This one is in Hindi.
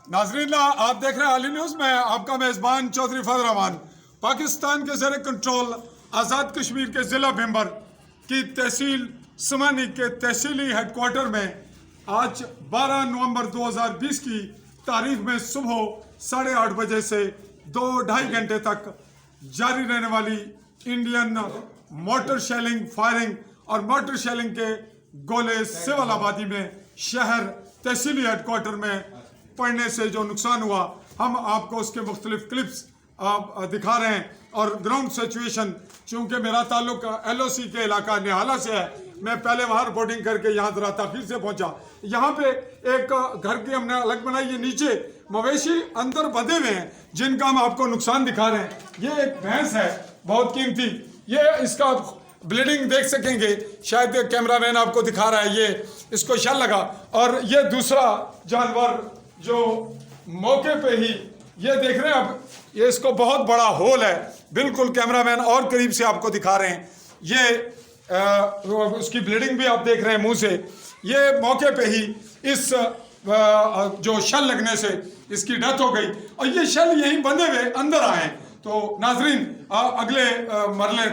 नाजरीन, आप देख रहे हैं आली न्यूज़ में। आपका मेज़बान चौधरी फजल रहमान। पाकिस्तान के ज़ेर कंट्रोल आज़ाद कश्मीर के ज़िला मेंबर की तहसील समाहनी के तहसीली हेडक्वार्टर में आज 12 नवंबर 2020 की तारीख में सुबह 8:30 बजे से 2-2.5 घंटे तक जारी रहने वाली इंडियन मोटर शेलिंग फायरिंग और मोटर शेलिंग के गोले सिविल आबादी में शहर तहसीली हेडक्वार्टर में पड़ने से जो नुकसान हुआ, हम आपको उसके मुख्तलिफ क्लिप्स दिखा रहे हैं। और ग्राउंड सिचुएशन, चूँकि मेरा ताल्लुक LOC के इलाका निहाला से है, मैं पहले वहाँ रिपोर्टिंग करके यहाँ ज़रा ताख़ीर से पहुँचा। यहाँ पे एक घर की हमने अलग बनाई है, नीचे मवेशी अंदर बंधे हुए हैं जिनका हम आपको नुकसान दिखा रहे हैं। ये एक भैंस है बहुत कीमती, ये इसका ब्लीडिंग देख सकेंगे, शायद कैमरामैन आपको दिखा रहा है, ये इसको शल लगा। और ये दूसरा जानवर जो मौके पे ही, ये देख रहे हैं आप, ये इसको बहुत बड़ा होल है, बिल्कुल कैमरामैन और करीब से आपको दिखा रहे हैं। ये उसकी ब्लीडिंग भी आप देख रहे हैं मुंह से। ये मौके पे ही इस जो शल लगने से इसकी डेथ हो गई और ये शल यहीं बंधे हुए अंदर आए। तो नाजरीन, अगले मरले